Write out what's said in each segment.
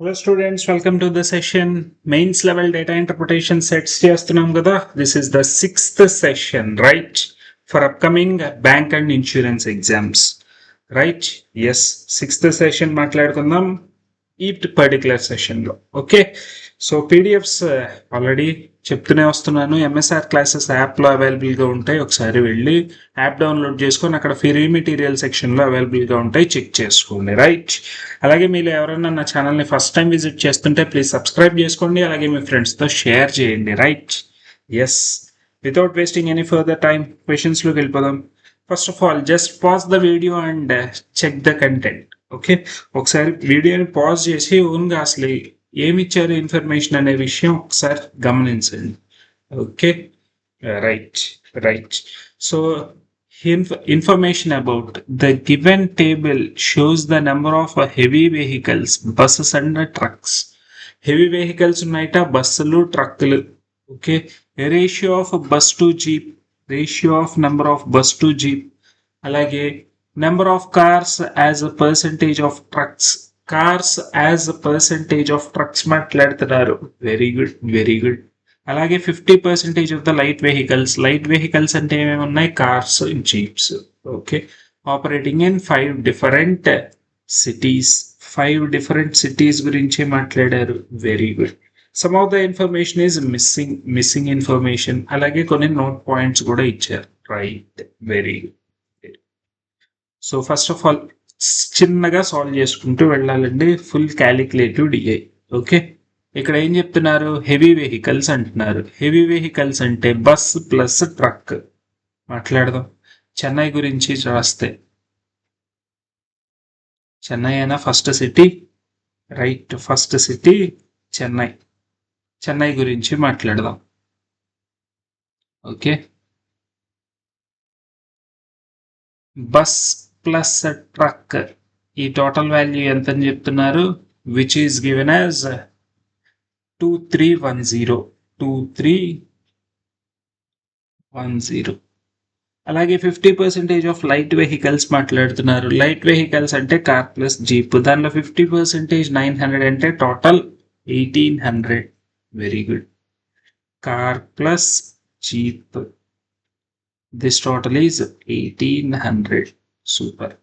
Hello students, welcome to the session. Mains level data interpretation sets చేస్తున్నాం కదా. This is the sixth session, right? For upcoming bank and insurance exams, right? Yes, sixth session మాట్లాడుకుందాం ఈ particular సెషన్లో. Okay, so PDFs already చెప్తూనే వస్తున్నాను. MSR classes యాప్లో అవైలబుల్గా ఉంటాయి. ఒకసారి వెళ్ళి యాప్ డౌన్లోడ్ చేసుకొని అక్కడ ఫ్రీ మెటీరియల్ సెక్షన్లో అవైలబుల్గా ఉంటాయి, చెక్ చేసుకోండి, రైట్? అలాగే మీరు ఎవరైనా నా ఛానల్ని ఫస్ట్ టైం విజిట్ చేస్తుంటే ప్లీజ్ సబ్స్క్రైబ్ చేసుకోండి. అలాగే మీ ఫ్రెండ్స్తో షేర్ చేయండి, right? Yes, without wasting any further time క్వశ్చన్స్లోకి వెళ్ళిపోదాం. First of all just pause the video and check the content. Okay, ఒకసారి వీడియోని పాజ్ చేసి ఓన్గా అసలు ఏమిచ్చారు ఇన్ఫర్మేషన్ అనే విషయం ఒకసారి గమనించండి. Okay, right. So information about the given table shows the number of heavy vehicles, buses and trucks. Heavy vehicles ఉన్నాయిట, బస్సులు, ట్రక్కులు. Okay, ratio of bus to jeep, ratio of number of bus to jeep. అలాగే number of cars as a percentage of trucks, cars as a percentage of trucks మాట్లాడుతున్నారు. Very good. అలాగే 50% of the light vehicles అంటే ఏమేమి ఉన్నాయి? Cars, jeeps. Okay, operating in 5 different cities, 5 different cities గురించి మాట్లాడారు. Very good. Some of the information is missing information. అలాగే కొన్ని note points కూడా ఇచ్చారు, right? Very good. So first of all చిన్నగా సాల్వ్ చేసుకుంటూ వెళ్ళాలండి, ఫుల్ క్యాలిక్యులేటివ్ డిఐ. ఓకే, ఇక్కడ ఏం చెప్తున్నారు? హెవీ వెహికల్స్ అంటున్నారు. హెవీ వెహికల్స్ అంటే బస్ ప్లస్ ట్రక్. మాట్లాడదాం. చెన్నై గురించి రాస్తే చెన్నై అయినా first city, right? First city Chennai గురించి మాట్లాడదాం. ఓకే, బస్ ప్లస్ ట్రక్ ఈ టోటల్ వాల్యూ ఎంత అని చెప్తున్నారు? Which is given as 2310. అలాగే 50% ఆఫ్ లైట్ వెహికల్స్ మాట్లాడుతున్నారు. లైట్ వెహికల్స్ అంటే కార్ ప్లస్ జీప్. దానిలో 50% 900 అంటే total 1800. Very good. Car plus jeep, this total is 1800. Super.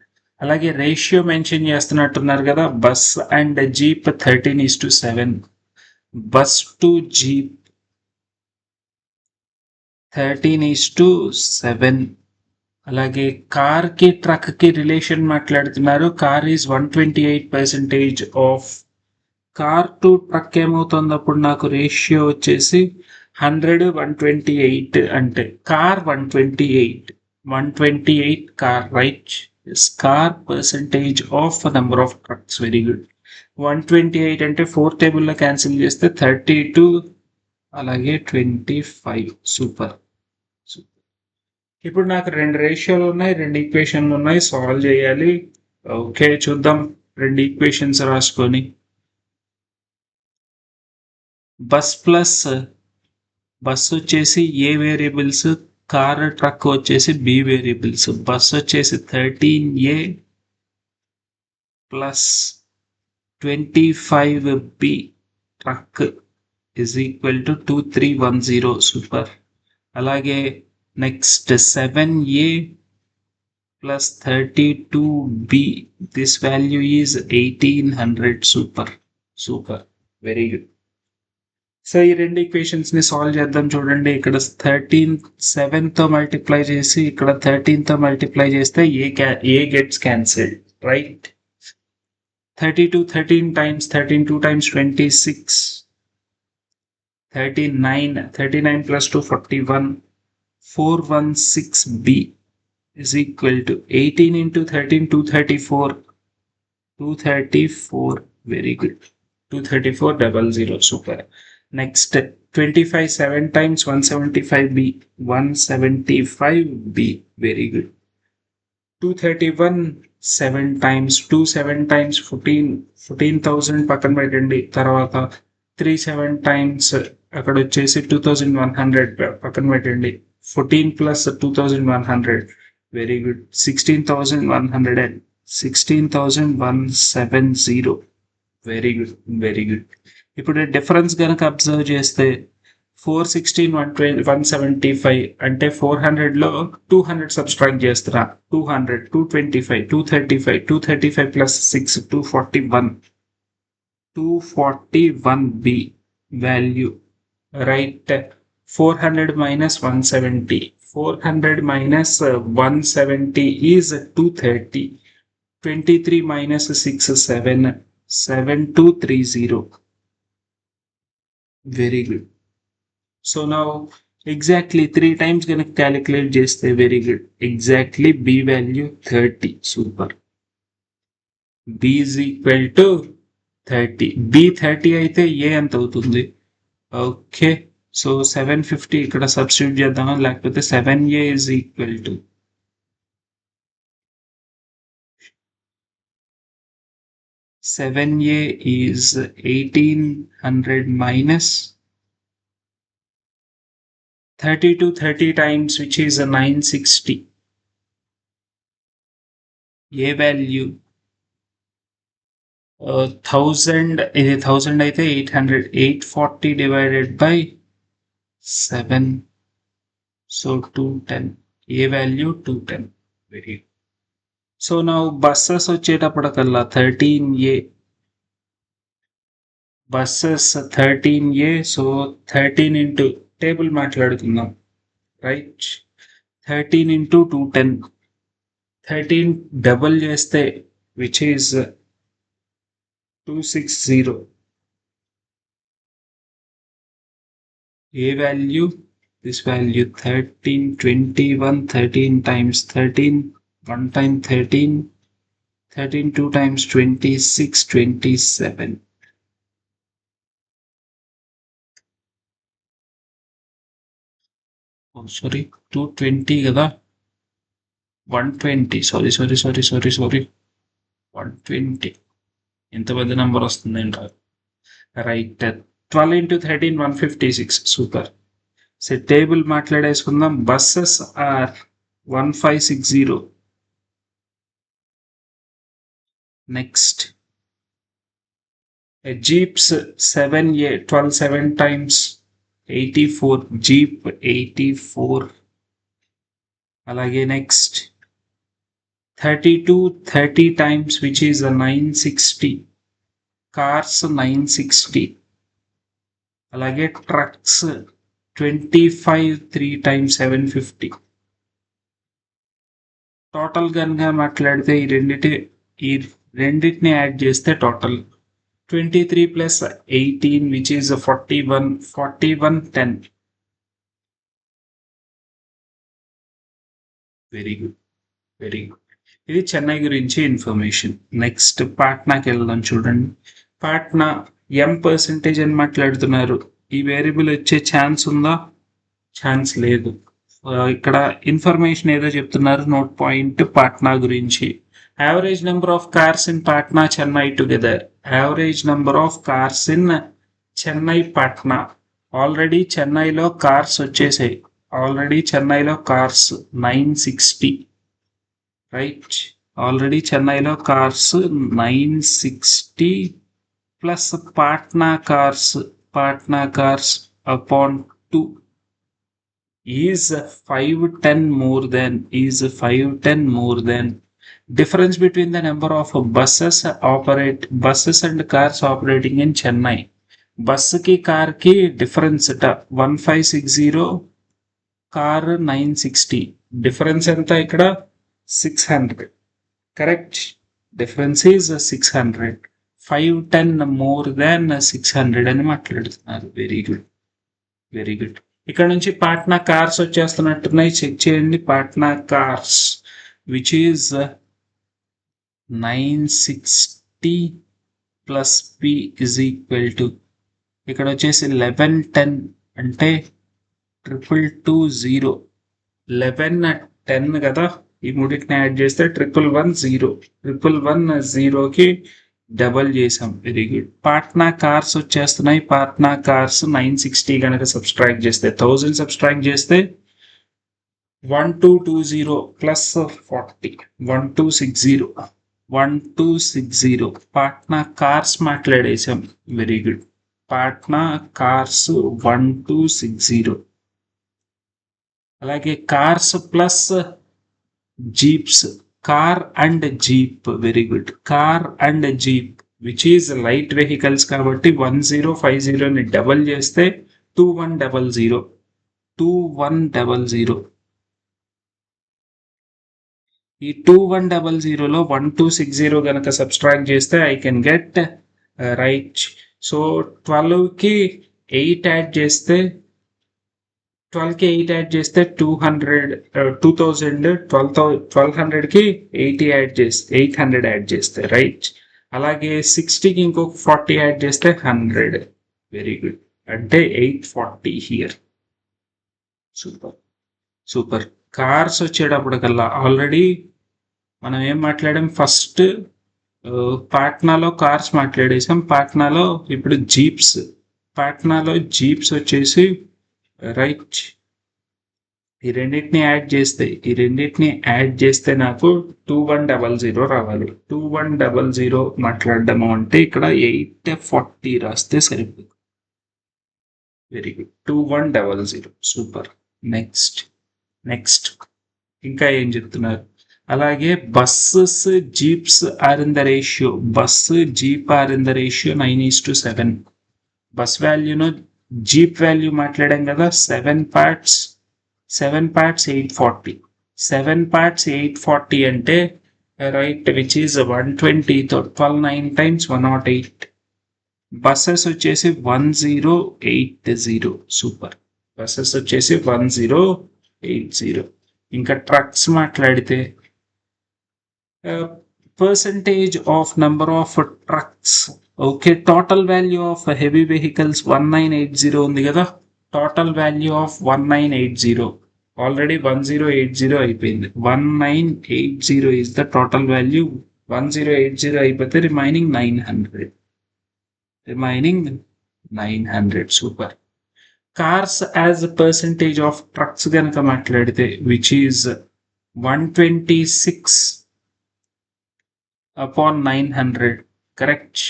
అలాగే రేషియో మెన్షన్ చేస్తున్నట్టున్నారు కదా, bus and jeep 13:7. Bus to jeep 13:7. అలాగే కార్ కి truck కి రిలేషన్ మాట్లాడుతున్నారు. Car is 128% of. Car to truck ఏమవుతుంది అప్పుడు? నాకు రేషియో వచ్చేసి 100, 128 అంటే car 128 car, right? Car percentage of number of trucks. Very good. 128 అంటే 4 టేబుల్లో క్యాన్సిల్ చేస్తే 32, అలాగే 25. సూపర్. ఇప్పుడు నాకు 2 రేషియోలు ఉన్నాయి, 2 ఈక్వేషన్లు ఉన్నాయి, సాల్వ్ చేయాలి. ఓకే, చూద్దాం. 2 ఈక్వేషన్స్ రాసుకొని బస్ వచ్చేసి ఏ వేరియబుల్స్, కార్ ట్రక్ వచ్చేసి బి వేరియబుల్స్. బస్ వచ్చేసి 13A plus 25B truck is equal to 2310. Super. అలాగే next 7A plus 32B, this value is 1800. Super. Very good. So ఈ 2 ఈక్వేషన్స్ ని solve చేద్దాం. చూడండి, ఇక్కడ 7తో మల్టిప్లై చేసి ఇక్కడ 13తో మల్టిప్లై చేస్తే ఏ gets cancelled, right? 32 13 times 13 2 times 26. 39 plus 2 41. 416B is equal to 18 into 13 234. Very good. 23400. Super. Next 25 7 times 175B. Very good. 231 7 times 14,000 పక్కన పెట్టండి. తర్వాత 37 times అక్కడ వచ్చేసి 2100 పక్కన పెట్టండి. 14 plus 2100. Very good. 16,170. Very good, very good. ఇప్పుడు డిఫరెన్స్ కనుక అబ్జర్వ్ చేస్తే 416 175 అంటే 400లో 200 సబ్స్ట్రాక్ట్ చేస్తున్నా. 200 225 235 235 plus 6 241 B value right. 400 minus 170, 400 minus 170 is 230. 23 minus 6 7, 7230. Very good. So now exactly 3 times gonna calculate just very good. Exactly B value 30. Super. B is equal to 30. B 30 అయితే A ఎంత అవుతుంది? Okay, so 750 ఇక్కడ substitute చేద్దామా, లేకపోతే 7A is equal to 7A is 1800 minus 30 to 30 times, which is a 960. A value 1000, ఇది 1000 అయితే 800, 840 divided by 7, so 210. A value 210. Very good. So నా buses వచ్చేటప్పటికల్లా 13A, buses 13A, so 13 into table మాట్లాడుకుందాం right. 13 into 210, 13 double చేస్తే which is 260. A value, this value 13, 21, 13 times 13, 1 time 13, 13 2 times 26, 27. Oh sorry, 220 కదా, 120, sorry 120. ఎంత పెద్ద number వస్తుంది ఏంటో right. 12 into 13 156. Super. So table మాట్లాడేసుకుందాం. Buses are 1560. Next jeeps 7A, 12 7 times 84, jeep 84. అలాగే next 32 30 times which is a 960, cars 960. అలాగే trucks 25 3 times 750. Total కనుక మాట్లాడితే ఈ రెండింటిని యాడ్ చేస్తే total 23 plus 18 which is 41 10. Very good, very good. ఇది చెన్నై గురించి ఇన్ఫర్మేషన్. నెక్స్ట్ పాట్నాకి వెళ్దాం. చూడండి, పాట్నా M% అని మాట్లాడుతున్నారు. ఈ వేరియబుల్ వచ్చే ఛాన్స్ ఉందా? ఛాన్స్ లేదు. ఇక్కడ ఇన్ఫర్మేషన్ ఏదో చెప్తున్నారు. నోట్ పాయింట్ పాట్నా గురించి. Average number of cars in Patna Chennai together. Average number of cars in Chennai Patna. Already చెన్నైలో కార్స్ వచ్చేసాయి. ఆల్రెడీ చెన్నైలో కార్స్ 960 రైట్. ఆల్రెడీ చెన్నైలో cars 960 plus Patna cars upon 2 is 510 more than difference between the number of buses and cars operating in Chennai. Bus కి car కి difference 1560, car 960. Difference ఎంత ఇక్కడ? 600. Correct, difference is 600. 510 more than 600 అని మాట్లాడుతున్నారు. Very good, very good. ఇక్కడ నుంచి Patna cars వచ్చేస్తున్నట్టున్నాయి. Check చేయండి. Patna cars which is 960 plus P is equal to ఇక్కడ వచ్చేసి 1110 అంటే 2220. 1110 కదా, ఈ మూడింటిని యాడ్ చేస్తే 1110కి డబల్ చేసాం. Very good. పాట్నా కార్స్ వచ్చేస్తున్నాయి. పాట్నా కార్స్ 960 కనుక సబ్స్ట్రాక్ట్ చేస్తే 1000 సబ్స్ట్రాక్ట్ చేస్తే 1220 ప్లస్ 40 1260 1260. పాట్నా కార్స్ మాట్లాడేశాం. Very good. పాట్నా కార్స్ 1260. అలాగే cars plus jeeps, car and jeep. Very good. Car and jeep which is light vehicles కాబట్టి 1050ని డబల్ చేస్తే 2100. 2100. ఈ 2100లో 1260 గనక సబ్స్ట్రాక్ట్ చేస్తే I can get right. So 12కి 8 యాడ్ చేస్తే 200, 2000, 1200కి 800 యాడ్ చేస్తే రైట్. అలాగే 60కి ఇంకొక 40 యాడ్ చేస్తే 100. Very good. అంటే 840 హియర్. Super super. కార్స్ వచ్చేటప్పటికల్లా ఆల్రెడీ మనం ఏం మాట్లాడాం, ఫస్ట్ పాట్నాలో కార్స్ మాట్లాడేసాం. పాట్నాలో ఇప్పుడు జీప్స్. పాట్నాలో జీప్స్ వచ్చేసి రైట్ ఈ రెండింటిని యాడ్ చేస్తే నాకు 2100 రావాలి. 2100 మాట్లాడడము అంటే ఇక్కడ 840 రాస్తే సరిపోతుంది. Very good. 2100. సూపర్. నెక్స్ట్ ఇంకా ఏం చెప్తున్నారు? అలాగే buses jeeps are in the ratio. Bus jeep are in the ratio 9:7. Bus వాల్యూను జీప్ వాల్యూ మాట్లాడాం కదా. 7 parts 840. 7 parts 840 అంటే రైట్ విచ్ ఈజ్ 120తో 12 9 times 108. బస్సెస్ వచ్చేసి 1080. సూపర్. బస్సెస్ వచ్చేసి 1080. ఇంకా ట్రక్స్ మాట్లాడితే percentage of number of trucks. Okay, total value of heavy vehicles 1980 ఉంది కదా. టోటల్ వాల్యూ ఆఫ్ 1980 ఆల్రెడీ 1080 అయిపోయింది. 1980 is the total value. 1080 అయిపోతే remaining 900. Super. Cars as percentage of trucks కనుక మాట్లాడితే which is 126 upon 900. Correct.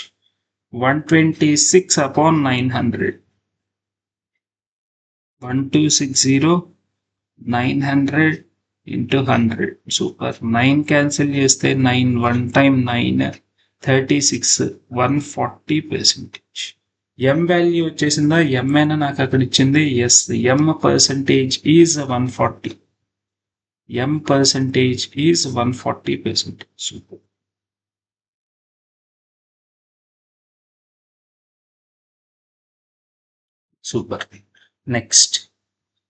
126 upon 900. 1260 900 into 100. Super. 9 cancel చేస్తే 9 1 time 9 36. 140%. ఎం value వచ్చేసిందా? ఎం అయినా నాకు అక్కడ ఇచ్చింది. Yes, M percentage is 140. M percentage is 140%. Super. Super. Next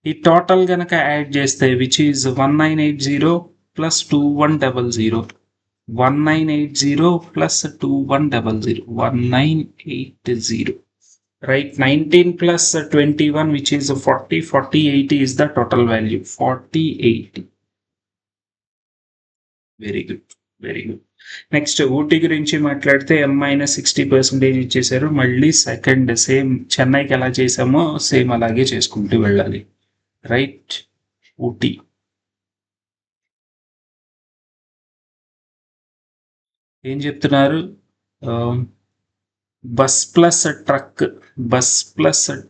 ఈ టోటల్ గనక యాడ్ చేస్తే which is 1980 plus 2100. 1980 plus 2100. 1980. Right. 19 plus 21 which is 40. 4080 is the total value. 4080. Very good. Next Ooty గురించి మాట్లాడితే M-60% ఇచ్చేసారు. మళ్ళీ సెకండ్ సేమ్ చెన్నైకి ఎలా చేసామో సేమ్ అలాగే చేసుకుంటూ వెళ్ళాలి. రైట్. ఊటీ ఏం చెప్తున్నారు? Bus plus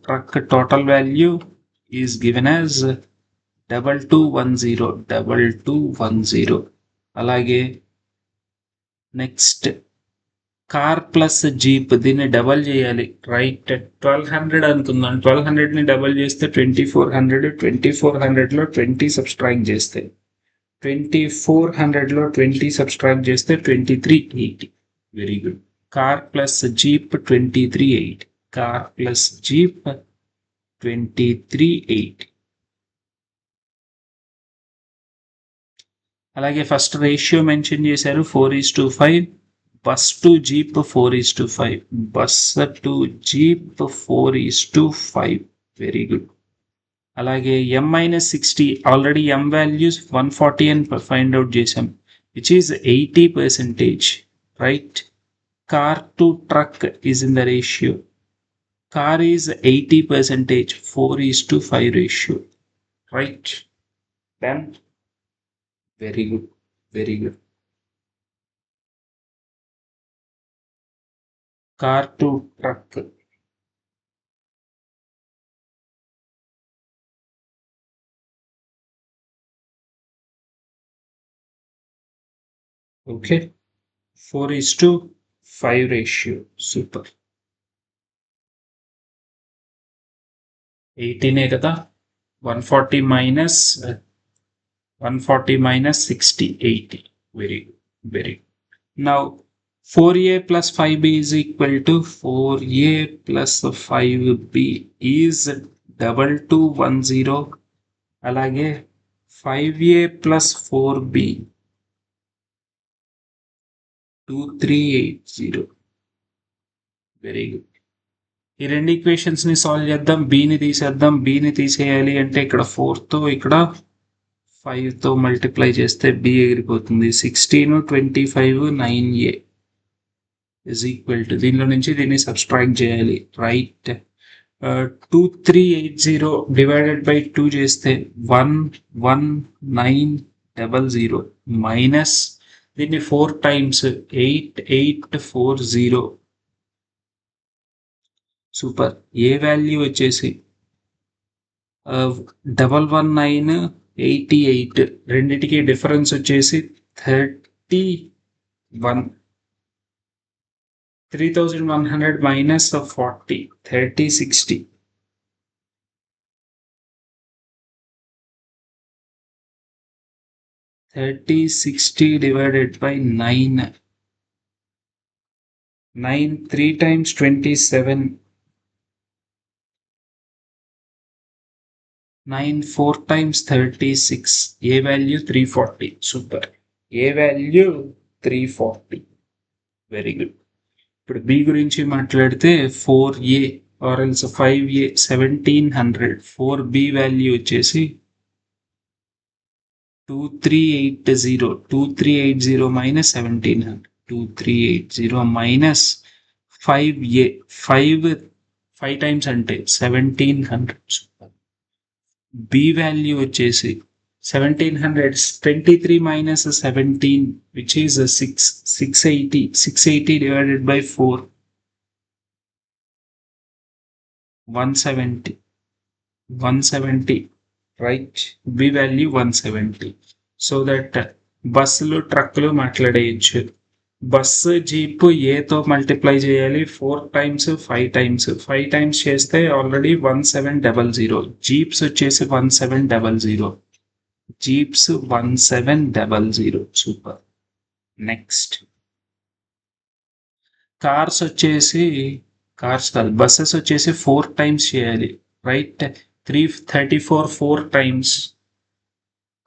truck total value is given as 2210. అలాగే నెక్స్ట్ కార్ ప్లస్ జీప్, దీన్ని డబల్ చేయాలి. రైట్. 1200 అనుకుందాం. 1200ని డబల్ చేస్తే 2400. 2400లో 20 సబ్స్ట్రాక్ట్ చేస్తే 2400లో 20 సబ్స్ట్రాక్ట్ చేస్తే 2380. Very good. Car plus jeep 2380. Car plus jeep 2380. అలాగే ఫస్ట్ రేషియో మెన్షన్ చేశారు 4:5. Bus to jeep 4:5. Bus to jeep 4:5. Very good. అలాగే M-60 ఆల్రెడీ ఎం వాల్యూస్ 140 అని ఫైండ్ అవుట్ చేసాం which is 80%. Right. Car to truck is in the ratio. Car is 80%. 4:5 ratio. Right. Then very good. Car to truck. Okay, 4:5 ratio. Super. 18 కదా. 140 minus 60, 80. Very good. Very good. Now 4a plus 5b is equal to 4a plus 5b is 2210. అలాగే 5a plus 4b 2380. Very good. ఈ రెండు equations ని solve చేద్దాం. బిని తీసేద్దాం. బిని తీసేయాలి అంటే ఇక్కడ 4తో ఇక్కడ 5తో మల్టిప్లై చేస్తే బి ఎగిరిపోతుంది. 16, 25, 9a is equal to, దీనిలో నుంచి దీన్ని సబ్స్ట్రాక్ట్ చేయాలి. రైట్. 2380 డివైడెడ్ బై 2 చేస్తే 11900 మైనస్ దీన్ని 4 టైమ్స్ 8840. సూపర్. ఏ వాల్యూ వచ్చేసి 11988. రెండిటికి డిఫరెన్స్ వచ్చేసి 31. 3100 minus 40, 3060. 3060 divided by 9. 9 3 times 27. 9 4 times 36. A value 340. Super. A value 340. Very good. ఇప్పుడు బి గురించి మాట్లాడితే 4a or else 5a 1700. 4b value వచ్చేసి 2380. minus 1700. 2380 minus 5a. 5 times అంటే 1700. b వాల్యూ వచ్చేసి 1700. 23 minus 17, which is 680. 680 divided by 4, 170. Right. b value 170. So that బస్సులు ట్రక్కులు మాట్లాడేయచ్చు. Bus jeep ఏతో multiply చేయాలి 4 times 5 times. 5 times చేస్తే ఆల్రెడీ 1700. జీప్స్ వచ్చేసి 1700. జీప్స్ 1700. సూపర్. నెక్స్ట్ కార్స్ వచ్చేసి, కార్స్ కాదు, బస్సెస్ వచ్చేసి 4 times చేయాలి. Right. 334 4 times.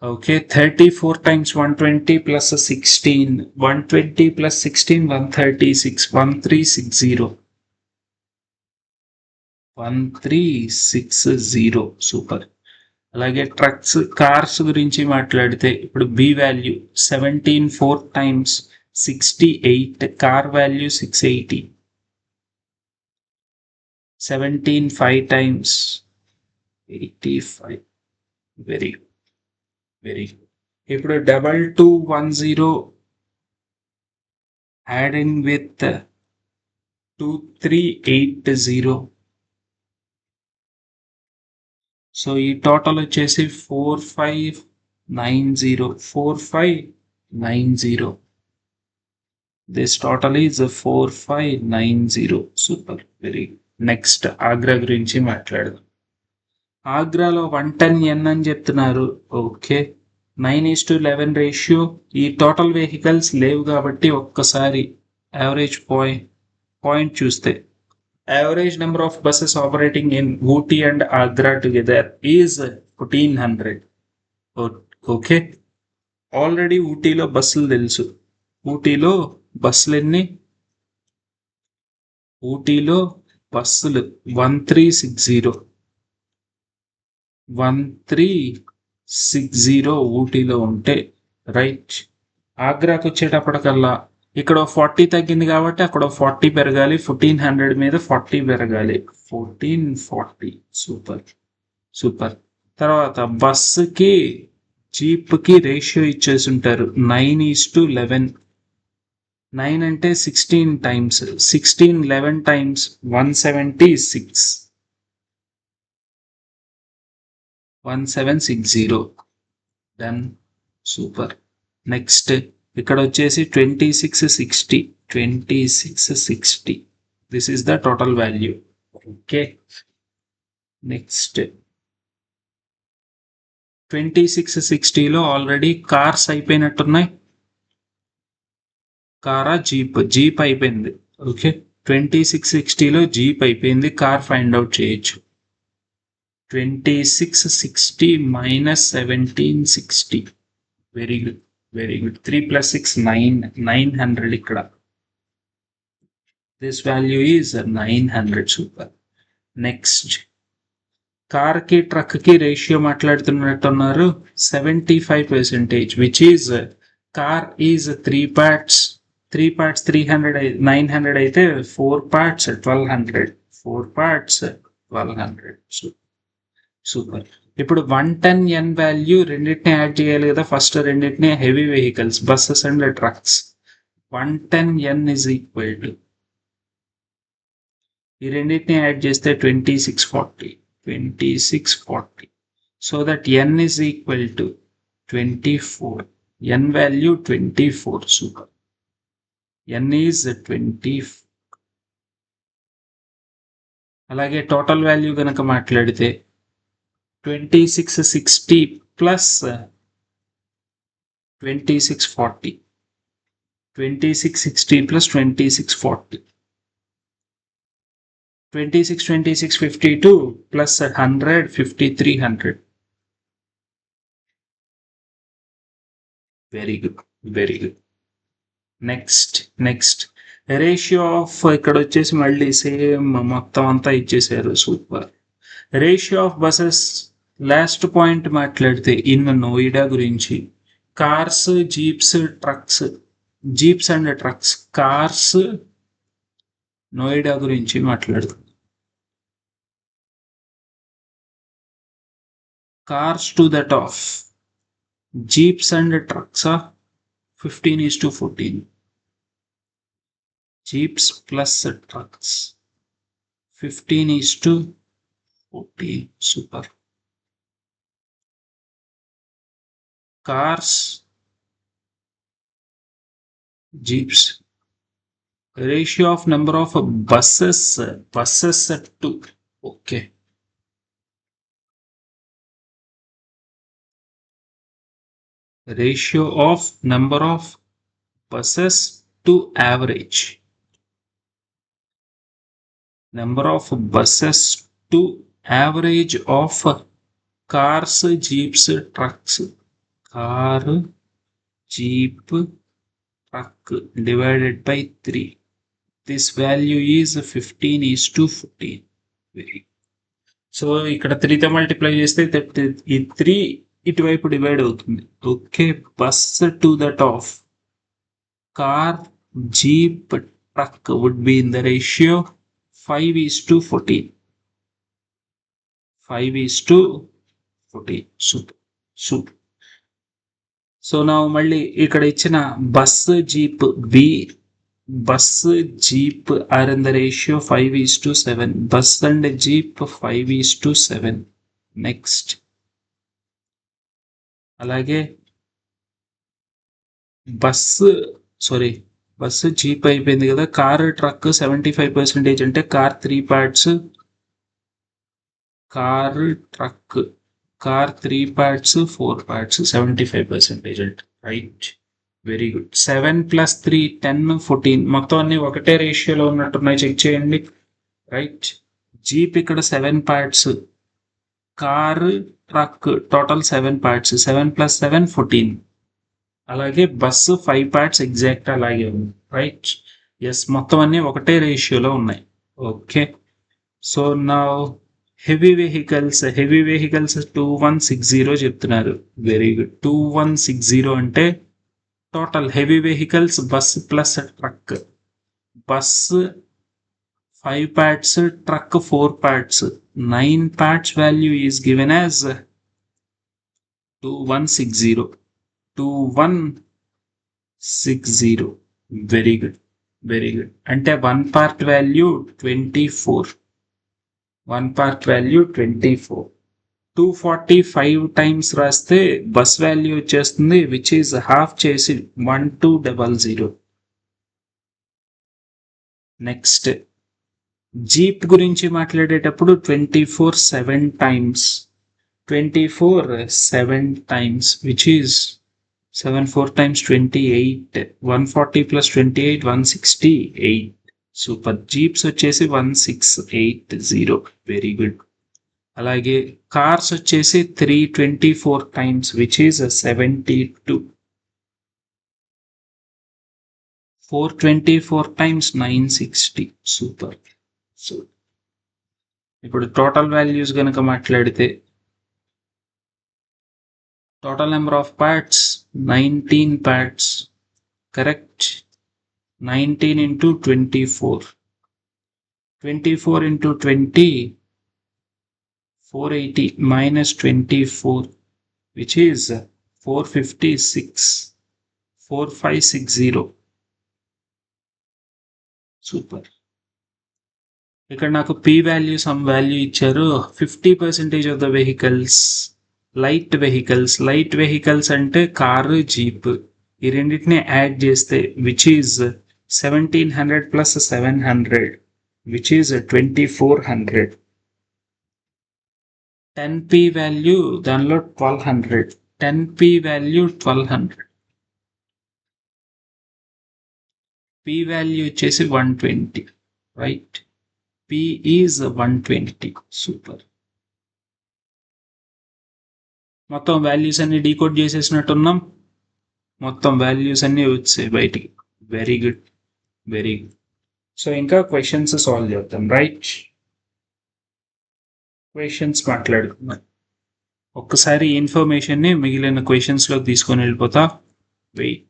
Okay, 34 times 120 plus 16. 120 plus 16 136. 1360. 1360. Super. అలాగే ట్రక్స్ కార్స్ గురించి మాట్లాడితే ఇప్పుడు B value 17 4 times 68. Car value 680. 17 5 times 85. Very very. ఇప్పుడు 2210 యాడింగ్ విత్ 2380. సో ఈ టోటల్ వచ్చేసి 4590. 4590. This total is 4590. Super. Very. Next Agra గురించి మాట్లాడదాం. ఆగ్రాలో 110N అని చెప్తున్నారు. Okay, 9:11 ratio. ఈ టోటల్ వెహికల్స్ లేవు కాబట్టి ఒక్కసారి యావరేజ్ పాయింట్ చూస్తే average number of buses operating in Ooty and Agra together is 1400. Okay, already ఊటీలో బస్సులు తెలుసు. ఊటీలో బస్సులు ఎన్ని? ఊటీలో బస్సులు 1360. 1360 ఊటీలో ఉంటే, రైట్, ఆగ్రాకు వచ్చేటప్పటికల్లా ఇక్కడ 40 తగ్గింది కాబట్టి అక్కడ 40 పెరగాలి. 1400 మీద 40 పెరగాలి. 1440. Super super. తర్వాత బస్సుకి జీప్కి రేషియో ఇచ్చేసి ఉంటారు 9:11. 9 అంటే 16 times. 16 11 times 176. 1760. Done. Super. Next ఇక్కడ వచ్చేసి 2660. 2660. This is the total value. Okay. Next 2660లో ఆల్రెడీ కార్స్ అయిపోయినట్టున్నాయి. కారా జీప్ అయిపోయింది. ఓకే. 2660లో జీప్ అయిపోయింది, కార్ ఫైండ్ అవుట్ చేయొచ్చు. 2660 minus 1760. Very good, very good. 3 + 6 9. 900 ఇక్కడ. This value is 900. Super. Next car కి ట్రక్ కి రేషియో మాట్లాడుతున్నట్టున్నారు. 75%, which is car is 3 parts. 3 parts 300 900 అయితే 4 parts 1200. 4 parts 1200. సూపర్. ఇప్పుడు 110N వాల్యూ రెండింటిని యాడ్ చేయాలి కదా. ఫస్ట్ రెండింటిని heavy vehicles, buses and trucks. 110N is equal to ఈ రెండింటిని యాడ్ చేస్తే 2640. 2640. So that N is equal to 24. N value 24. Super. N is 24. అలాగే టోటల్ వాల్యూ కనుక మాట్లాడితే 2660 plus 2640. 2660 plus 2640. 2652 plus 100 5300. Very good, very good. Next ratio of ఇక్కడ వచ్చేసి మళ్ళీ same మొత్తం అంతా ఇచ్చేసారు. Super. Ratio of buses last point మాట్లాడితే ఇన్ నోయిడా గురించి cars, jeeps, trucks, jeeps and trucks, cars Noida గురించి మాట్లాడుతుంది. Cars to that of jeeps and trucks are 15:14. Jeeps plus trucks 15:14. Super. Cars, jeeps. Ratio of number of buses to. Okay. Ratio of number of buses to average. Number of buses to average of cars, jeeps, trucks. Car, jeep, truck divided by 3. This value is 15:14. Very. So ఇక్కడ 3తో multiply చేస్తే ఈ 3 ఇటువైపు divide అవుతుంది. Okay. Bus to that of car, jeep, truck would be in the ratio 5:14. 5:14. Super. So నా మళ్ళీ ఇక్కడ ఇచ్చిన bus, jeep are in the ratio 5:7. Bus and jeep 5:7. Next అలాగే బస్సు జీప్ అయిపోయింది కదా. కార్, ట్రక్ 75% అంటే car 3 parts, car, truck, car 3 parts 4 parts 75% అంటే right. Very good. 7 + 3 10 14. మొత్తం అన్ని ఒకటే రేషియోలో ఉన్నట్టున్నాయి, చెక్ చేయండి. రైట్. జీప్ ఇక్కడ 7 parts, car, truck total 7 parts. 7 + 7 14. అలాగే బస్సు 5 parts ఎగ్జాక్ట్ అలాగే ఉంది. రైట్. ఎస్, మొత్తం అన్ని ఒకటే రేషియోలో ఉన్నాయి. ఓకే. సో నా హెవీ వెహికల్స్ 2160 చెప్తున్నారు. Very good. 2160 అంటే total heavy vehicles bus plus truck. Bus 5 parts, truck 4 parts. 9 parts value is given as 2160. 2160. Very good, very good. అంటే one part value 24, one part value 24. 245 times రాస్తే bus value వచ్చేస్తుంది, which is half చేసి 1200. Next jeep గురించి మాట్లాడేటప్పుడు 24 times, 24 times, which is 7 4 times 28, 140 plus 28 168. Super. Jeeps వచ్చేసి 1680. Very good. అలాగే cars వచ్చేసి 324 times, which is 72. 424 times 960. Super. So ఇప్పుడు total values గనక మాట్లాడితే total number of parts 19 parts, correct. 19 into 24, 24 into 20, 480 minus 24, which is 456, 4560. Super. ఇక్కడ నాకు p value some value ఇచ్చారు. 50% of the vehicles light vehicles. Light vehicles అంటే car, jeep, ఈ రెండింటిని add చేస్తే which is 1700 plus 700, which is 2400. 10p value దానిలో 1200, 10p value 1200. p value వచ్చేసి 120, right. p is 120. Super. మొత్తం వాల్యూస్ అన్ని డీకోడ్ చేసేసినట్టున్నాం. మొత్తం వాల్యూస్ అన్ని వచ్చాయి బయటికి. Very good, very good. So ఇంకా క్వశ్చన్స్ సాల్వ్ చేద్దాం, రైట్. క్వశ్చన్స్ మాట్లాడుకుందాం. ఒక్కసారి ఇన్ఫర్మేషన్ని మిగిలిన క్వశ్చన్స్లోకి తీసుకొని వెళ్ళిపోతా. Wait.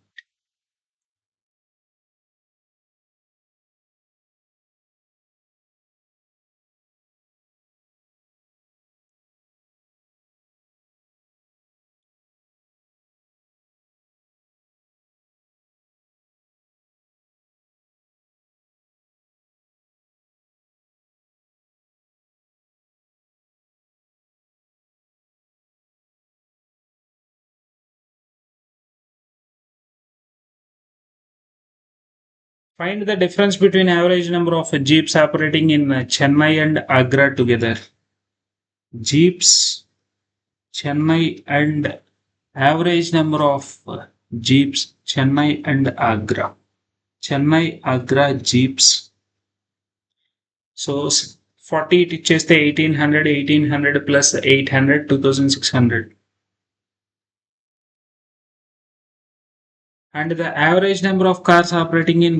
Find the difference between average number of jeeps operating in Chennai and Agra together. Jeeps, Chennai and average number of jeeps, Chennai and Agra. Chennai, Agra jeeps. So 40 it icheste 1800, 1800 plus 800, 2600. And the average number of cars operating in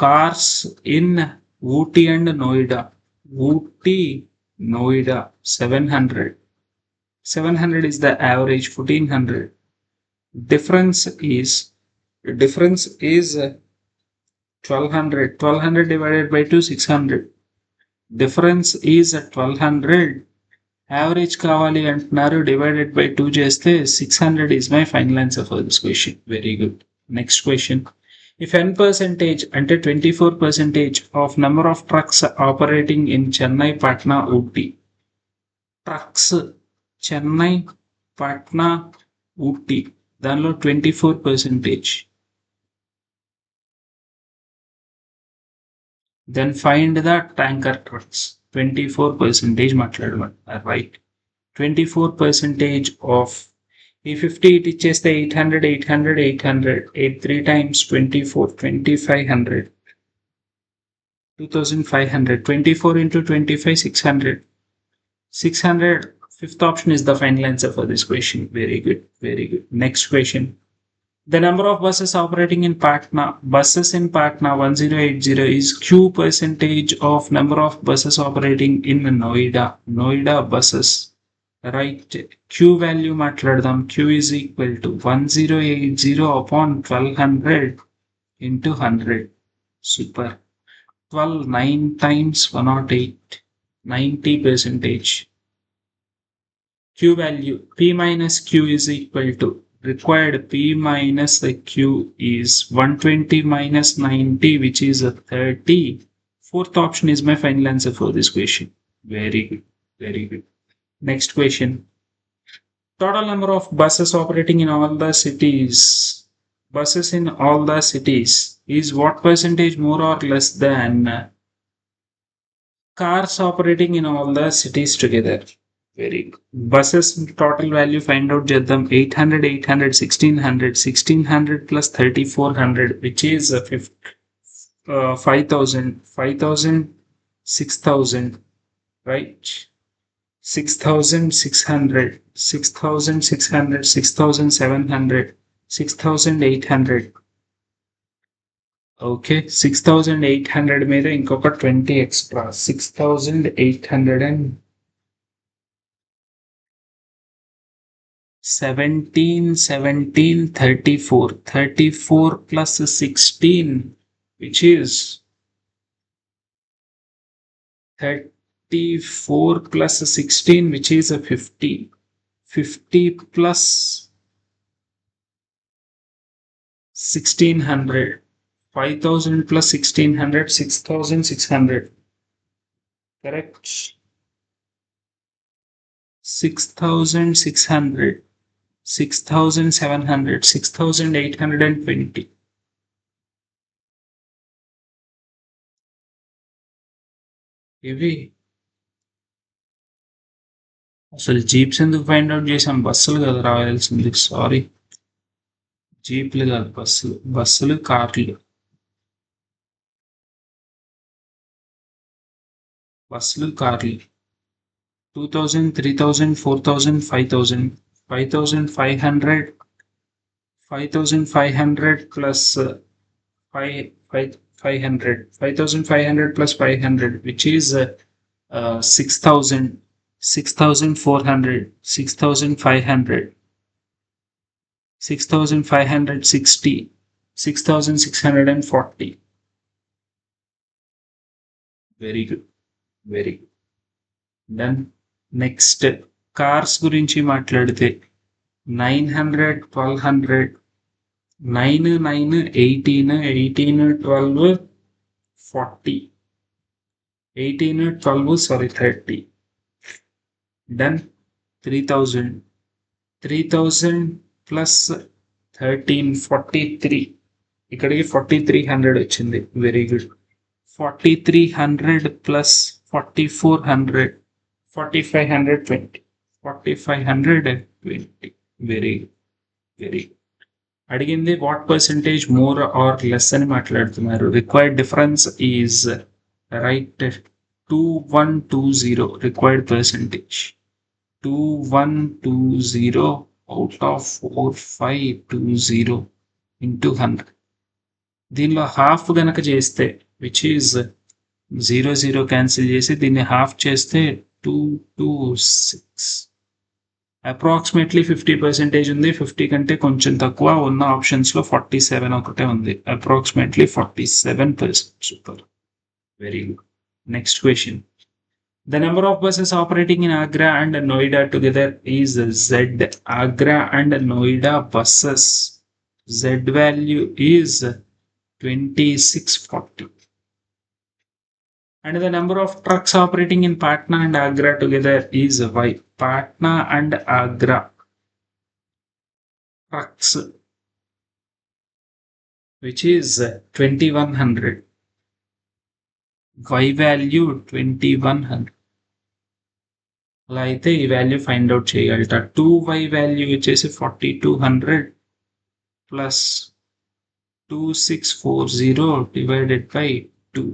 cars in Ooty and Noida. Ooty, Noida, 700. 700 is the average, 1400. Difference is 1200. 1200 divided by 2, 600. Difference is 1200. Average కావాలి అంటున్నారు, divided by 2 చేస్తే 600 is my final answer for this question. Very good. Next question. If n% అంటే 24% of number of trucks operating in Chennai, Patna, Ooty. Trucks Chennai, Patna, Ooty, దానిలో 24%. Then find the tanker trucks. 24% మాట్లాడమంటారు, right. 24% of E50 it ఇచ్చేస్తే 800, 800, 800, 83 times 24, 2500, 2500, 24 into 25, 600. 600, fifth option is the final answer for this question. Very good, very good. Next question. The number of buses operating in Patna, buses in Patna 1080 is Q% of number of buses operating in Noida. Noida buses, right. Q value matladam. Q is equal to 1080 upon 1200 into 100. Super. 12 9 times 108, 90%. Q value, P minus Q is equal to required P minus the Q is 120 minus 90, which is a 30. Fourth option is my final answer for this question. Very good. Very good. Next question. Total number of buses operating in all the cities. Buses in all the cities is what percentage more or less than cars operating in all the cities together? Very good. Buses total value find out చేద్దాం 800 800 1600 1600 plus 3400 which is 5000 5000 6000 right 6600 6600 6700 6800 okay 6800 మీద ఇంకొక 20 extra 6800 17 17 34 34 plus 16 which is 34 plus 16 which is a 50 50 plus 1600 5000 plus 1600 6600 correct 6600 6700 6820 ఇవి అసలు jeeps ఎందుకు find out చేసాం బస్సులు కదా రావాల్సింది సారీ జీప్లు కాదు బస్సులు కార్లు బస్సులు కార్లు 2000 3000 4000 5000 5500 5500 plus 500 5500 plus 500 which is 6000 6400 6500 6560 6640 very good very good done next cars గురించి మాట్లాడితే 900 1200 9 9 18 18 12 40 18 12 sorry 30 done 3000 3000 plus 13 43 ఇక్కడికి 4300 వచ్చింది very good 4300 plus 4400 4520 4520 very very అడిగింది what percentage more or less అని మాట్లాడుతున్నారు required difference is right 2120 required percentage 2120 out of 4520 into 100 దీనిలో half గనక చేస్తే విచ్ ఈజ్ 0 క్యాన్సిల్ చేసి దీన్ని హాఫ్ చేస్తే 226 అప్రాక్సిమేట్లీ 50% ఉంది 50 కంటే కొంచెం తక్కువ ఉన్న ఆప్షన్స్ లో 47 ఒకటే ఉంది approximately 47% super very good next question the number of buses operating in Agra and Noida together is Z Agra and Noida buses Z value is 2640 and the number of trucks operating in Patna and Agra together is Y. Patna and Agra trucks, which is 2100. Y value 2100. అలా అయితే ఈ value find out చేయగలట 2Y value వచ్చేసి 4200 plus 2640 divided by 2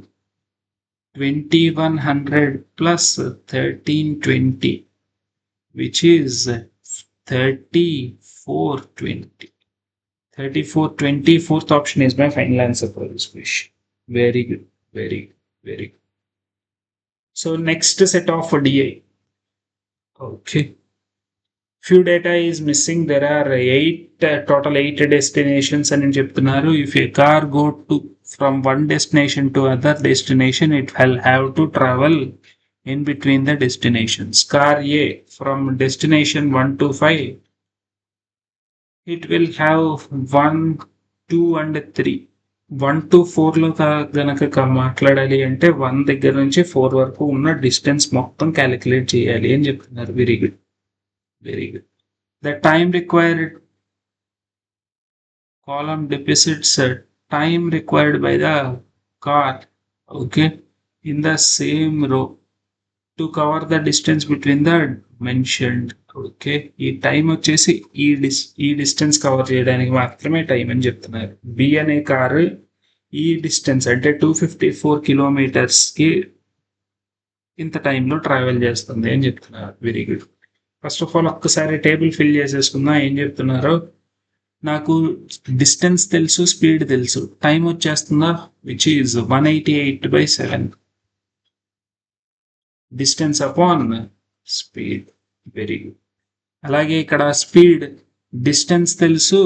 2100 plus 1320 which is 3420 3420 fourth option is my final answer for this question very good very good very good so next set of DI okay few data is missing there are 8 total 8 destinations and చెప్తున్నారు if a car go to from one destination to other destination it will have to travel in between the destinations car A from destination 1 to 5 it will have 1, 2 and 3. 1 to 4లో గనక మాట్లాడాలి అంటే 1 దగ్గర నుంచి 4 వరకు ఉన్న distance మొత్తం calculate చేయాలి అని చెప్తున్నారు. Very good, very good. The time required column depicts time required by the car, okay, in the same row to cover the distance between the mentioned. Okay, ఈ టైం వచ్చేసి ఈ డిస్టెన్స్ కవర్ చేయడానికి మాత్రమే time అని చెప్తున్నారు. B అనే car ఈ distance అంటే 254 కిలోమీటర్స్కి ఇంత టైంలో ట్రావెల్ చేస్తుంది అని చెప్తున్నారు. Very good. First of all ఒక్కసారి టేబుల్ ఫిల్ చేసేసుకుందాం. ఏం చెప్తున్నారో, నాకు డిస్టెన్స్ తెలుసు, స్పీడ్ తెలుసు, టైం వచ్చేస్తుందా, which is 188/7 distance upon speed. Very good. అలాగే ఇక్కడ స్పీడ్, డిస్టెన్స్ తెలుసు,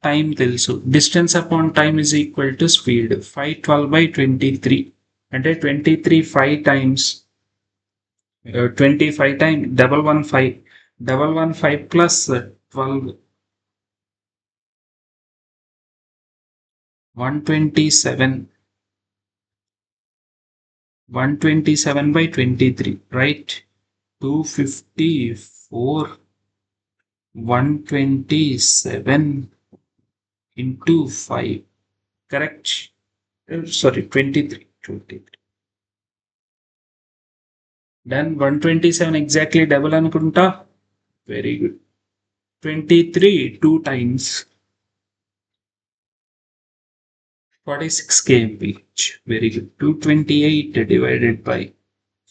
టైం తెలుసు. Distance upon time is equal to speed. 512/23 అంటే 23 5 times 25 time 115 plus 12 127/23, right? 254 127 into 5, correct? Sorry, 23. Then 127 exactly double anukunta. Very good. 23 2 times 46 kmph. Very good. 228 divided by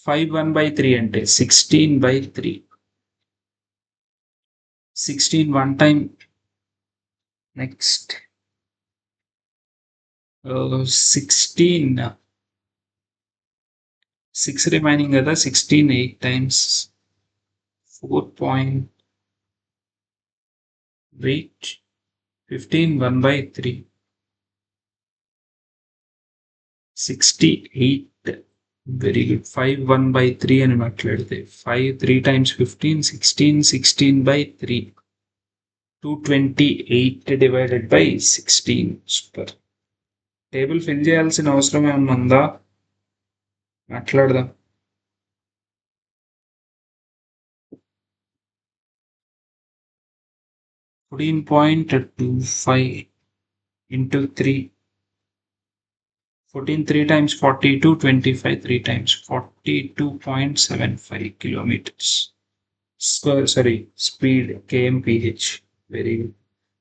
5 1/3 ante 16/3. 16 one time. Next 16 6 remaining kada, 16 8 times 4.8 15 1/3 68. Very good. 5 1/3 అని మాట్లాడితే 5 3 times 15 16 16/3 228 divided by 16. Super. Table fill చేయాల్సిన అవసరం ఏమన్నా ఉందా? మాట్లాడదాం. $14.25 into 3. 14 3 times 42, 25 3 times 42.75 kilometers. Speed kmph. Very good.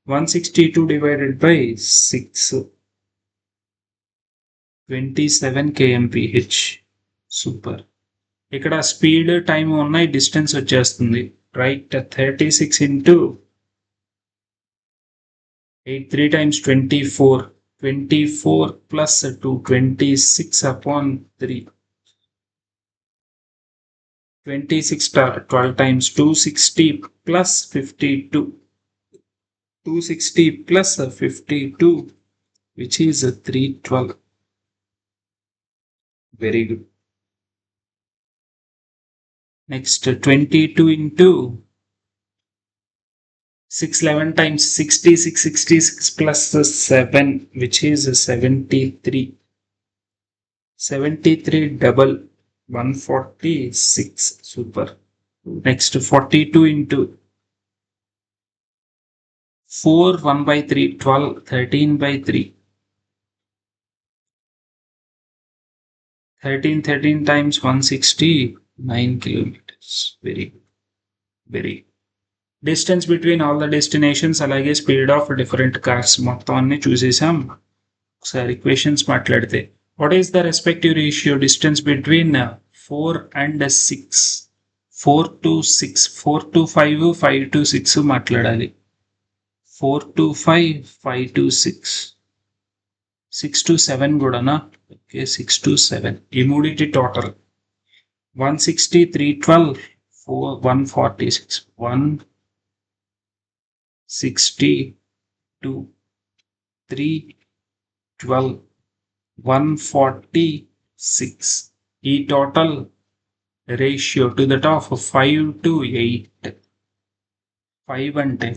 162 divided by 6. 27 kmph. Super. ఇక్కడ speed time ఉన్నాయి, distance వచ్చేస్తుంది, right? 36 into 8 3 times 24 24 plus 2 26 upon 3 26 12 times 260 plus 52 260 plus 52 which is 312. Very good. Next 22 into 611 times 66 plus 7 which is 73. 73 double 146. Super. Next 42 into 4 1/3 12 13/3 13 times 169 kilometers. Very good. Very good. Distance between all the destinations, అలాగే speed of different cars మొత్తం అన్ని చూసేసాం. ఒకసారి equations మాట్లాడితే, what is the respective ratio distance between 4 and 6? 4 to 6, 4 to 5, 5 to 6 మాట్లాడాలి. 4 to 5, 5 to 6, 6 to 7 కూడానా? Okay, 6 to 7. ఈ మూడింటి total 160 312 146 162 312 146. ఈ total ratio to that of 5 to 8. 5 అంటే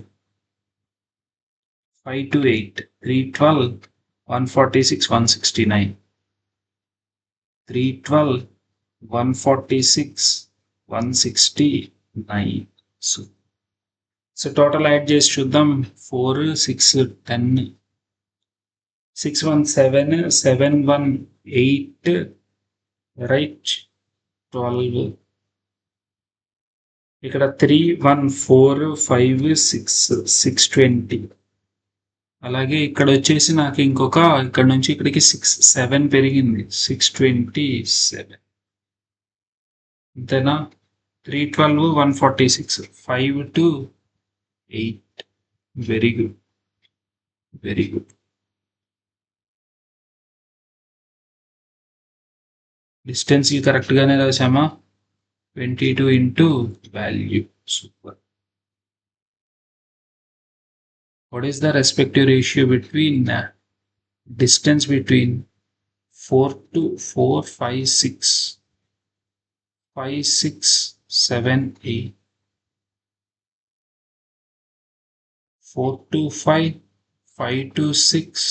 528, 312, 146, 169. 312, 146, 169. సో టోటల్ యాడ్ చేసి చూద్దాం. 4, 6, 10, 617, 718, రైట్, 12. ఇక్కడ 3, 1, 4, 5, 6, 620. అలాగే ఇక్కడ వచ్చేసి నాకు ఇంకొక ఇక్కడ నుంచి ఇక్కడికి 7 పెరిగింది, 627. అంతేనా? 312, 146, 5 to 8. Very good, very good. Distance correct గానే రాసామా? 22 into value. Super. What is the respective ratio between distance between 4 to 4, 5, 6, 5, 6, 7, 8, 4 to 5, 5 to 6,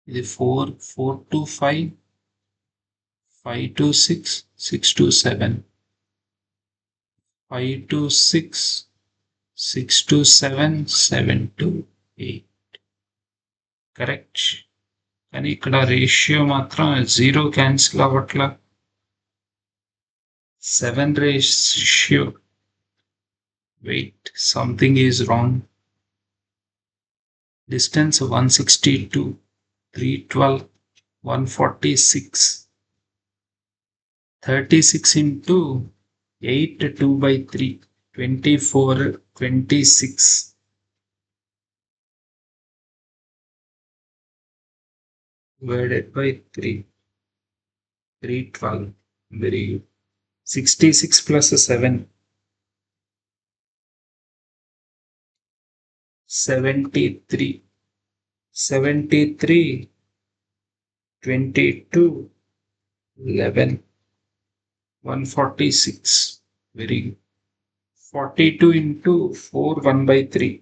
ఇది 4, 4 to 5, 5 to 6, 6 to 7, 5 to 6, 6 to 7, 7 to 8. Correct. కానీ ఇక్కడ రేషియో మాత్రం 0 క్యాన్సిల్ అవ్వట్లా. 7 ratio. Wait, something is wrong. Distance 162, 312, 146. 36 into 8, 2/3, 24, 26. Divided by 3, 312. Very good. 66 plus 7, 73. 73, 22, 11, 146. Very good. 42 into 4, 1/3.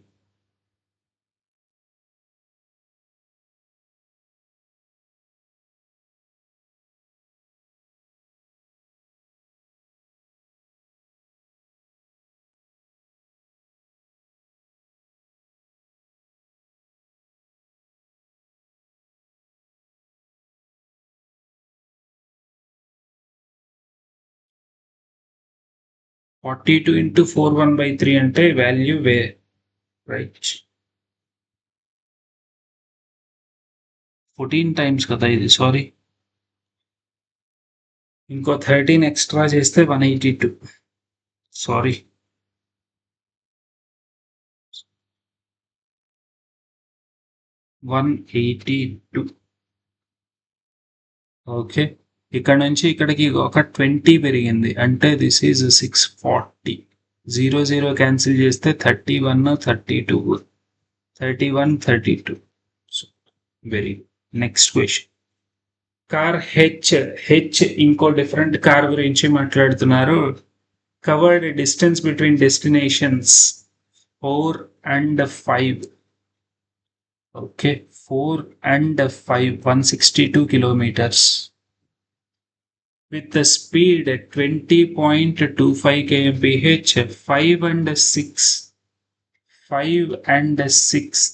Forty-two into 4, 1/3 అంటే value wear, right. 14 times కదా ఇది, sorry. ఇంకో 13 extra చేస్తే 182. Sorry. 182. Okay. ఇక్కడ నుంచి ఇక్కడికి ఒక 20 పెరిగింది అంటే దిస్ ఈజ్ 640. 0 క్యాన్సిల్ చేస్తే 31, 32, 31, 32. Very good. Next question. Car H ఇంకో డిఫరెంట్ కార్ గురించి మాట్లాడుతున్నారు. Covered distance between destinations 4 and 5. Okay, 4 and 5, 162 kilometers. With the speed at 20.25 kmph, 5 and 6,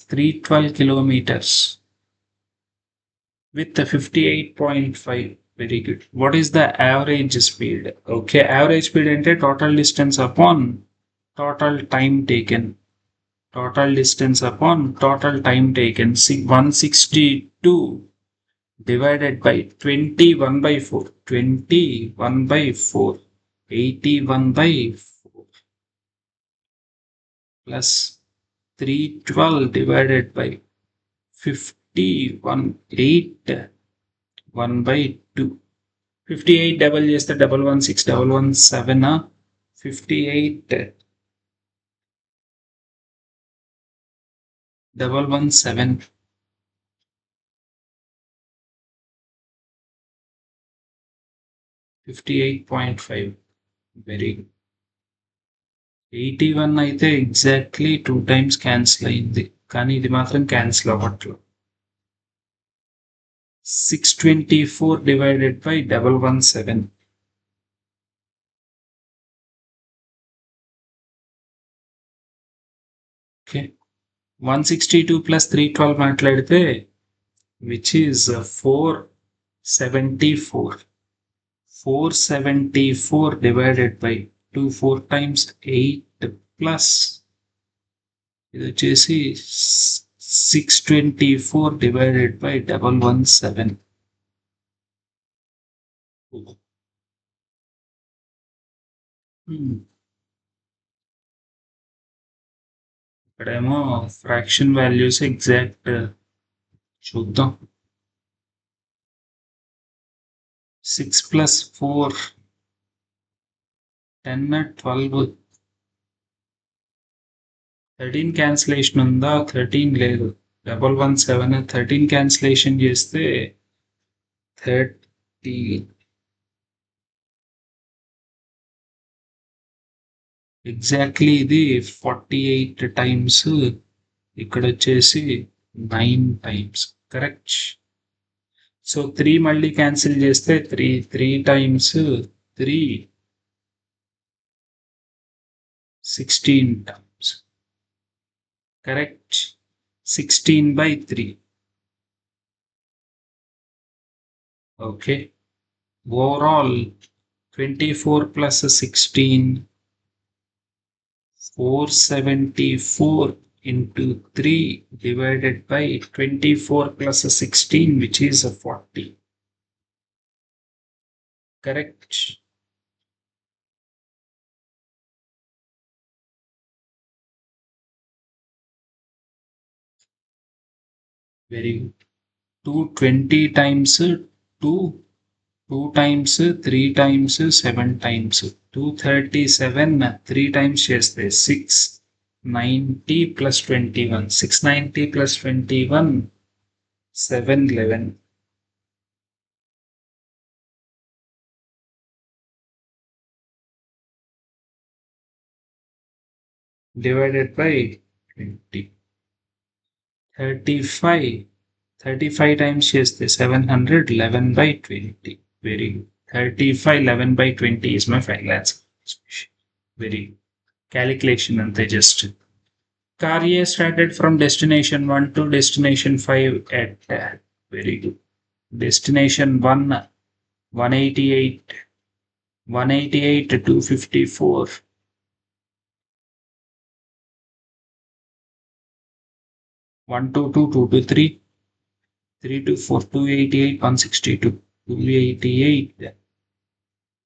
312 kilometers. With the 58.5. Very good. What is the average speed? Okay, average speed ante total distance upon total time taken. Total distance upon total time taken. 162 divided by 21/4. 21/4. 81/4 plus 312 divided by 51. 8, 1/2. 58 double చేస్తే 116, 117. 58, 117. 58.5. Very good. 81 అయితే exactly 2 times cancel అయింది, కానీ ఇది మాత్రం cancel అవ్వట్లేదు. 624 divided by 117. Okay, 162 plus 312 మాట్లాడితే which is 474. 474 divided by 2 4 times 8 plus ఇది వచ్చేసి 624 divided by 117. ఇక్కడేమో ఫ్రాక్షన్ వాల్యూస్ ఎగ్జాక్ట్ చూద్దాం. 6 plus 4 10 12 13 క్యాన్సిలేషన్ ఉందా? 13 లేదు. 117 13 క్యాన్సిలేషన్ చేస్తే 30 ఎగ్జాక్ట్లీ ఇది 48 టైమ్స్, ఇక్కడ వచ్చేసి 9 టైమ్స్. కరెక్ట్. సో 3 మళ్ళీ క్యాన్సిల్ చేస్తే 3 times 3 16 times. Correct. 16/3. Okay, overall 24 plus 16 474 into 3 divided by 24 plus 16, which is 40. Correct. Very good. 220 times 2 times 3 times 7 times 237 3 times చేస్తే 690 plus 21 690 plus 21 711 divided by 20 35 times చేస్తే 711/20. Very good. 3511/20 is my final answer. Very good. Calculation అంతే just. Car A started from destination 1 to destination 5 at very good. Destination 1 188 254 122 223 324 288 162 288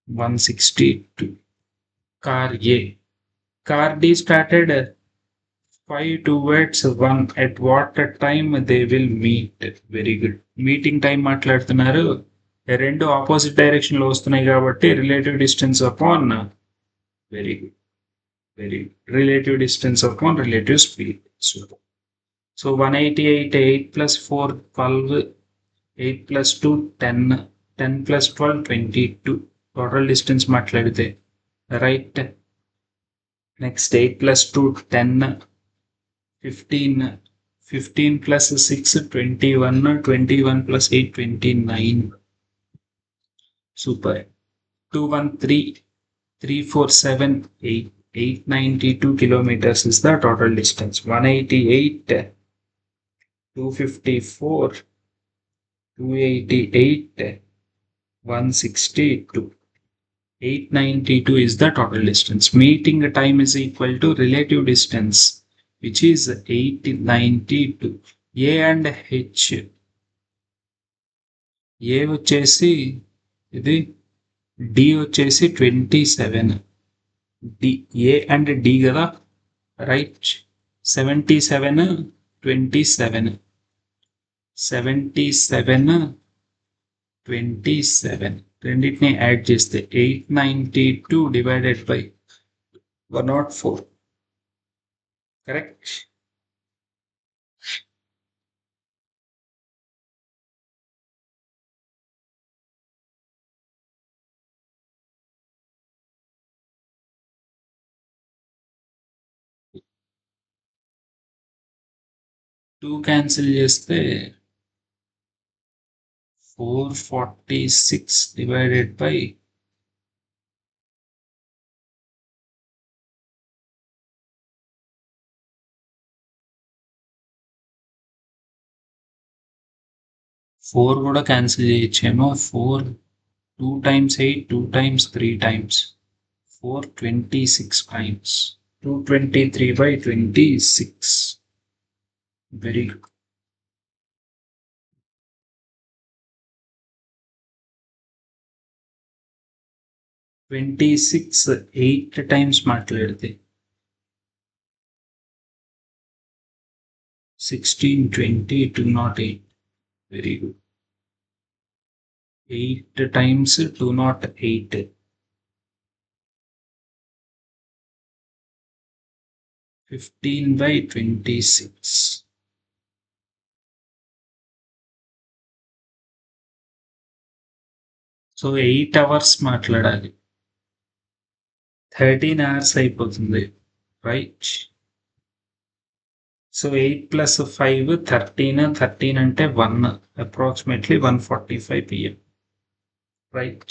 162. Car A. Car D started 5 towards 1. At what time they will meet? Very good. Meeting time మాట్లాడుతున్నారు. రెండు opposite direction లో వస్తున్నాయి కాబట్టి relative distance upon very good relative distance upon relative speed. So 188 8 plus 4 12 8 plus 2 10 10 plus 12 22 total distance మాట్లాడితే right. Next 8 plus 2 10 15 15 plus 6 21 21 plus 8 29. Super. 213 347 8 892 kilometers is the total distance. 188 254 288 162 892 is the total distance. Meeting time is equal to relative distance, which is 892. A and H. A వచ్చేసి ఇది, D వచ్చేసి 27. D A and D కదా, right. 77 27 77 27 రెండింటిని add చేస్తే 892 divided by 104. Correct. 2 cancel చేస్తే 446 divided by 4 కూడా cancel చేయొచ్చేమో. 4 2 times 8 2 times 3 times 426 times 223 by 26. Very good. 26 8 times మాట్లాడితే 16 20 208. Very good. 8 times 208. 15 by 26. So 8 hours మాట్లాడాలి. 13 hours అయిపోతుంది, రైట్? సో 8 plus 5 13 అంటే 1, approximately 1:45 p.m. Right?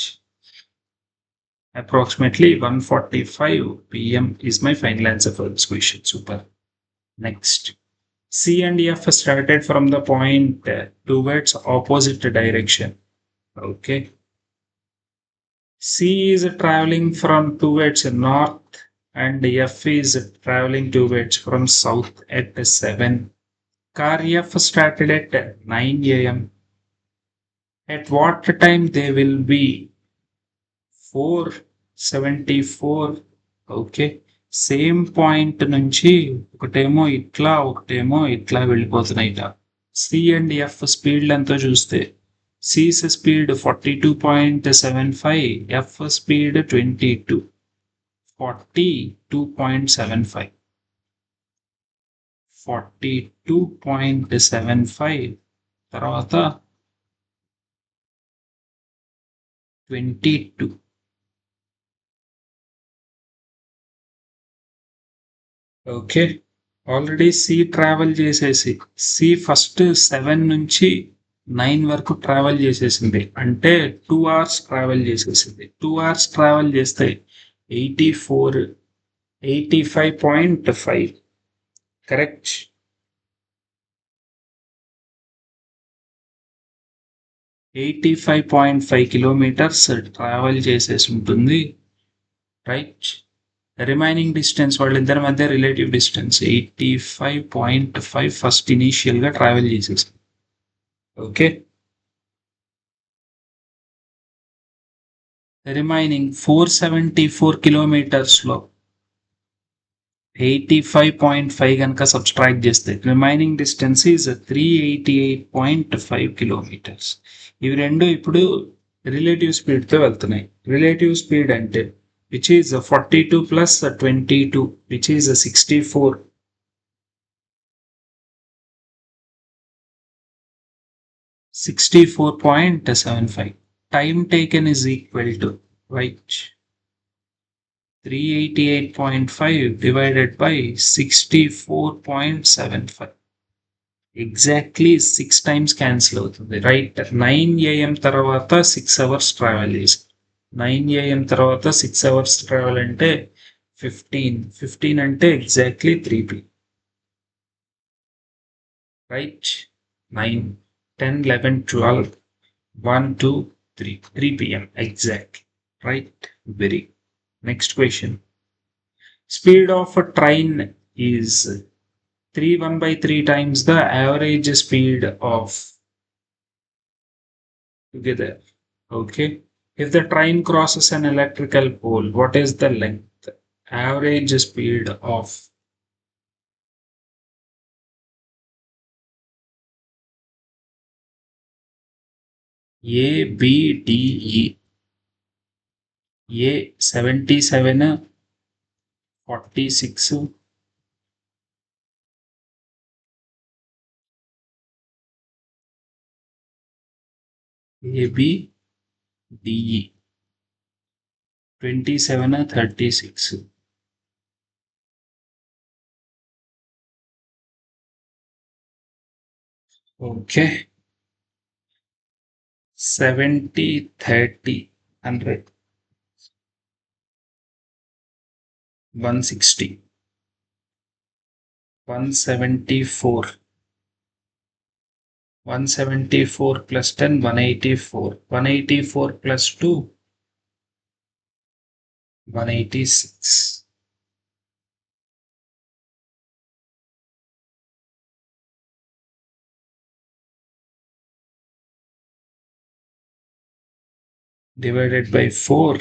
Approximately 1:45 p.m. is my final answer for this question. Super. Next. C and F started from the point towards opposite direction. Okay. C is traveling from towards north and F is traveling towards from south at 7. Car F started at 9 a.m. At what time they will be? 474. Okay, same point నుంచి ఒకటేమో ఇట్లా వెళ్ళిపోతున్నాయి. C and F speed ఎంతో చూస్తే sys speed 42.75, F speed 42.75. 42.75 తర్వాత 22. Okay, already C travel చేసేసి C first 7 నుంచి 9 వరకు ట్రావెల్ చేసేసింది, అంటే 2 hours ట్రావెల్ చేసేసింది. 2 hours ట్రావెల్ చేస్తే 85.5. కరెక్ట్. 85.5 kilometers ట్రావెల్ చేసేసి ఉంటుంది, రైట్? రిమైనింగ్ డిస్టెన్స్ వాళ్ళిద్దరి మధ్య రిలేటివ్ డిస్టెన్స్ 85.5 ఫస్ట్ ఇనీషియల్ గా ట్రావెల్ చేసేసింది. ఓకే, రిమైనింగ్ 474 kilometers లో 85.5 కనుక సబ్స్ట్రాక్ట్ చేస్తే రిమైనింగ్ డిస్టెన్స్ ఈజ్ 388.5 kilometers. ఇవి రెండు ఇప్పుడు రిలేటివ్ స్పీడ్ తో వెళ్తున్నాయి. రిలేటివ్ స్పీడ్ అంటే which is 42 plus 22, which is 64. 64.75. Time taken is equal to, right, 388.5 divided by 64.75. Exactly 6 times cancel అవుతుంది, రైట్? 9 AM తర్వాత 6 hours ట్రావెల్ చేసి 9 AM తర్వాత 6 hours ట్రావెల్ అంటే 15 అంటే exactly 3 p, right? 9 10 11 12 1 2 3 p.m. exactly, right? Very. Next question. Speed of a train is 1/3 times the average speed of together. Okay. If the train crosses an electrical pole, what is the length? Average speed of A, B, D, E. A 77, 46, A, B, D, E 27, 36. Okay. 70, 30, 100, 160, 174, 174 plus 10, 184, 184 plus 2, 186. Divided by 4,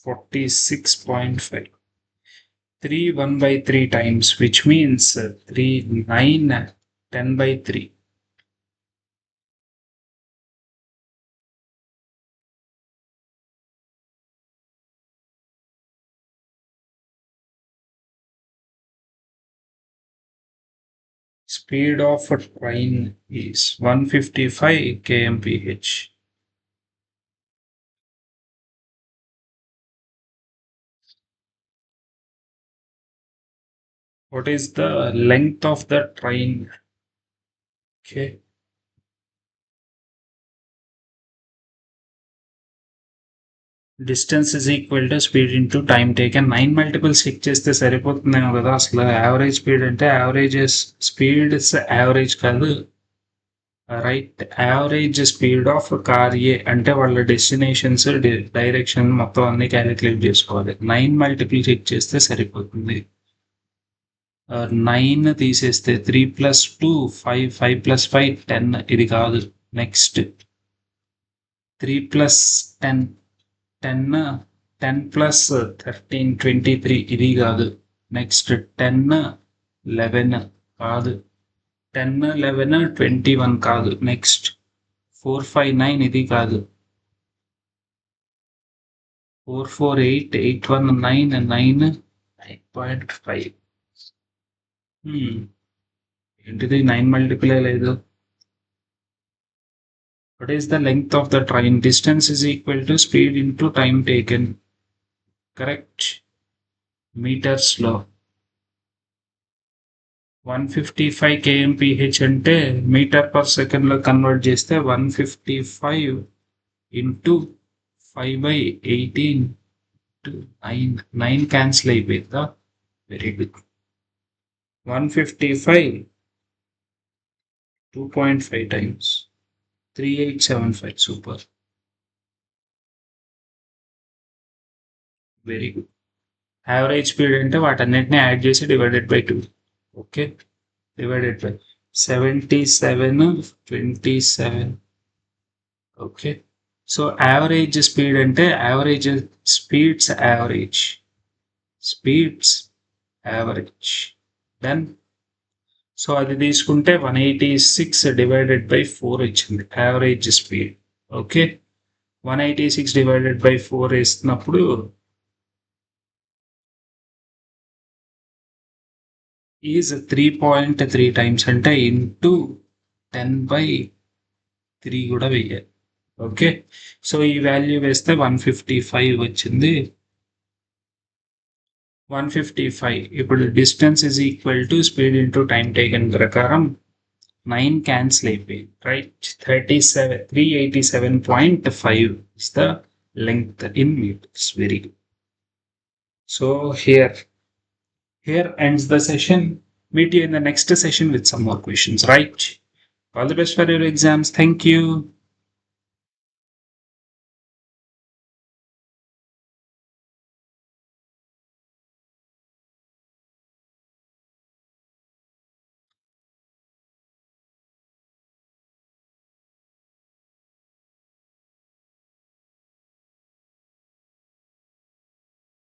46.5. 3 1 by 3 times, which means 3 9 10 by 3. Speed of a train is 155 kmph. What is the length of the train? Okay. Distance is equal to speed into time taken. 9 multiples check చేస్తే సరిపోతుందేమో కదా. అసలు average speed అంటే speed average కాదు, right? Average speed of car A అంటే వాళ్ళ destinations direction మొత్తం అన్ని క్యాలిక్యులేట్ చేసుకోవాలి. 9 మల్టిపుల్ చెక్ చేస్తే సరిపోతుంది. 9 తీసేస్తే 3 ప్లస్ 2 5, 5 ప్లస్ 5 10. ఇది కాదు. Next 3 plus 10 10, 10 plus 13 23. ఇది కాదు. నెక్స్ట్ 10 11 కాదు. 10 11 21 కాదు. నెక్స్ట్ 4 5 9. ఇది కాదు. 4 4 8 8 1 9 9 9.5. ఏంటిది 9 మల్టిపుల్ లేదు. What is the length of the train? Distance is equal to speed into time taken. Correct. Meters law. 155 kmph అంటే మీటర్ పర్ సెకండ్ లో కన్వర్ట్ చేస్తే 155 ఇంటూ 5/18 9 9 క్యాన్సిల్ అయిపోయిందా? Very good. 155 2.5 times 3875. Super, very good. Average speed అంటే వాటన్నిటిని add చేసి divided by 2. Okay, divided by 77 27. Okay, so average speed అంటే average speeds average then. So అది తీసుకుంటే 186 డివైడెడ్ బై 4 ఇచ్చింది average speed. Okay, 186 divided by 4 వేస్తున్నప్పుడు is 3.3 times అంటే into 10/3 కూడా వెయ్యాలి. ఓకే, సో ఈ వాల్యూ వేస్తే 155 వచ్చింది. 155. ఇప్పుడు distance is equal to speed into time taken ప్రకారం 9 క్యాన్సిల్ అయిపోయింది, right? 387.5 is the length in meters. Very good. So here ends the session. Meet you in the next session with some more questions, right? All the best for your exams. Thank you.